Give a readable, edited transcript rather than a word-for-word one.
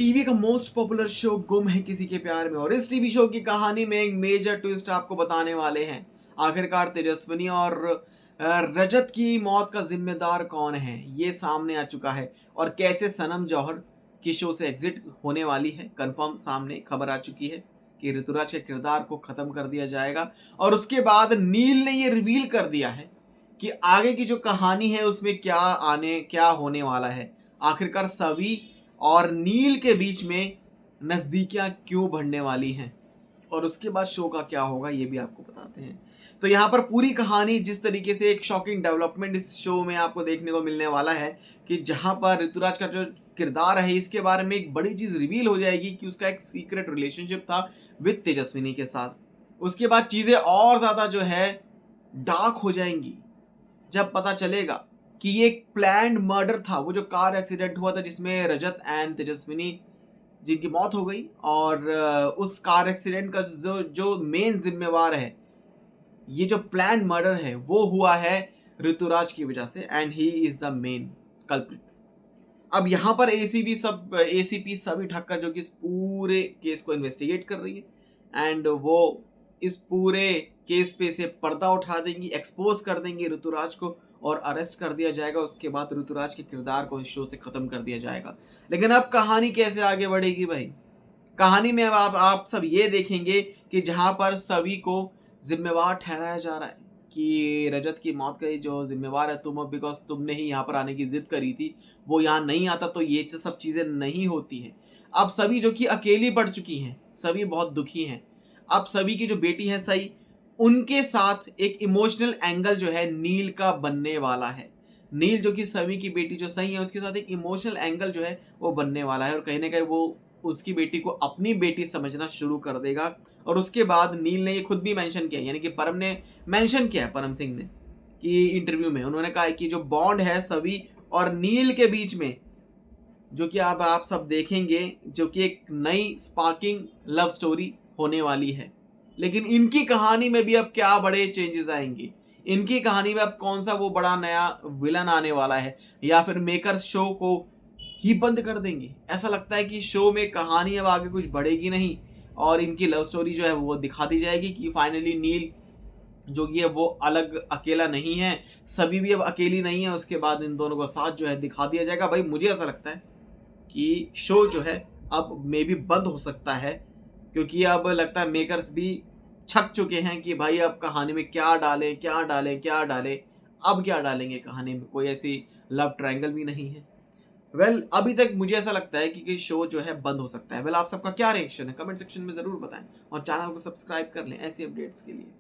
TV का most popular show गुम है किसी के प्यार में, और इस टीवी शो की कहानी में एक मेजर ट्विस्ट आपको बताने वाले हैं। आखिरकार तेजस्विनी और रजत की मौत का जिम्मेदार कौन है, ये सामने आ चुका है। और कैसे सनम जौहर की शो से एग्जिट होने वाली है, कंफर्म सामने खबर आ चुकी है कि ऋतुराज के किरदार को खत्म कर दिया जाएगा। और उसके बाद नील ने ये रिवील कर दिया है कि आगे की जो कहानी है उसमें क्या होने वाला है। आखिरकार सभी और नील के बीच में नजदीकियां क्यों बढ़ने वाली हैं, और उसके बाद शो का क्या होगा ये भी आपको बताते हैं। तो यहाँ पर पूरी कहानी जिस तरीके से एक शॉकिंग डेवलपमेंट इस शो में आपको देखने को मिलने वाला है कि जहां पर ऋतुराज का जो किरदार है इसके बारे में एक बड़ी चीज रिवील हो जाएगी कि उसका एक सीक्रेट रिलेशनशिप था विद तेजस्विनी के साथ। उसके बाद चीजें और ज्यादा जो है डार्क हो जाएंगी जब पता चलेगा कि ये एक प्लान्ड मर्डर था, वो जो कार एक्सीडेंट हुआ था जिसमें रजत एंड तेजस्विनी जिनकी मौत हो गई। और उस कार एक्सीडेंट का जो जो मेन जिम्मेवार है, ये जो प्लान्ड मर्डर है वो हुआ है ऋतुराज की वजह से, and he is the main culprit. अब यहाँ पर एसीपी सभी ठक्कर जो कि इस पूरे केस को इन्वेस्टिगेट कर रही है, एंड वो इस पूरे केस पे से पर्दा उठा देंगी, एक्सपोज कर देंगी ऋतुराज को, और अरेस्ट कर दिया जाएगा। उसके बाद ऋतुराज के किरदार को इस शो से खत्म कर दिया जाएगा। लेकिन अब कहानी कैसे आगे बढ़ेगी भाई? कहानी में अब आप सब ये देखेंगे कि जहां पर सभी को जिम्मेवार ठहराया जा रहा है कि रजत की मौत का जो जिम्मेवार है तुम हो, बिकॉज तुमने ही यहाँ पर आने की जिद करी थी, वो यहाँ नहीं आता तो ये सब चीजें नहीं होती हैं। अब सभी जो कि अकेली पड़ चुकी हैं, सभी बहुत दुखी हैं। अब सभी की जो बेटी है सही, उनके साथ एक इमोशनल एंगल जो है नील का बनने वाला है। नील जो कि सभी की बेटी जो सही है उसके साथ एक इमोशनल एंगल जो है वो बनने वाला है, और कहीं ना कहीं वो उसकी बेटी को अपनी बेटी समझना शुरू कर देगा। और उसके बाद नील ने ये खुद भी मेंशन किया, यानी कि परम ने मेंशन किया है, परम सिंह ने, कि इंटरव्यू में उन्होंने कहा कि जो बॉन्ड है सभी और नील के बीच में, जो कि अब आप सब देखेंगे, जो कि एक नई स्पार्किंग लव स्टोरी होने वाली है। लेकिन इनकी कहानी में भी अब क्या बड़े चेंजेस आएंगे, इनकी कहानी में अब कौन सा वो बड़ा नया विलन आने वाला है, या फिर मेकर्स शो को ही बंद कर देंगे। ऐसा लगता है कि शो में कहानी अब आगे कुछ बढ़ेगी नहीं, और इनकी लव स्टोरी जो है वो दिखा दी जाएगी कि फाइनली नील जो कि है वो अलग अकेला नहीं है, सभी भी अब अकेली नहीं है। उसके बाद इन दोनों को साथ जो है दिखा दिया जाएगा। भाई मुझे ऐसा लगता है कि शो जो है अब मे बी बंद हो सकता है, क्योंकि अब लगता है मेकर्स भी छक चुके हैं कि भाई अब कहानी में क्या डालें क्या डालें क्या डालें। अब क्या डालेंगे कहानी में, कोई ऐसी लव ट्रायंगल भी नहीं है। अभी तक मुझे ऐसा लगता है कि शो जो है बंद हो सकता है। आप सबका क्या रिएक्शन है कमेंट सेक्शन में जरूर बताएं, और चैनल को सब्सक्राइब कर लें ऐसी अपडेट्स के लिए।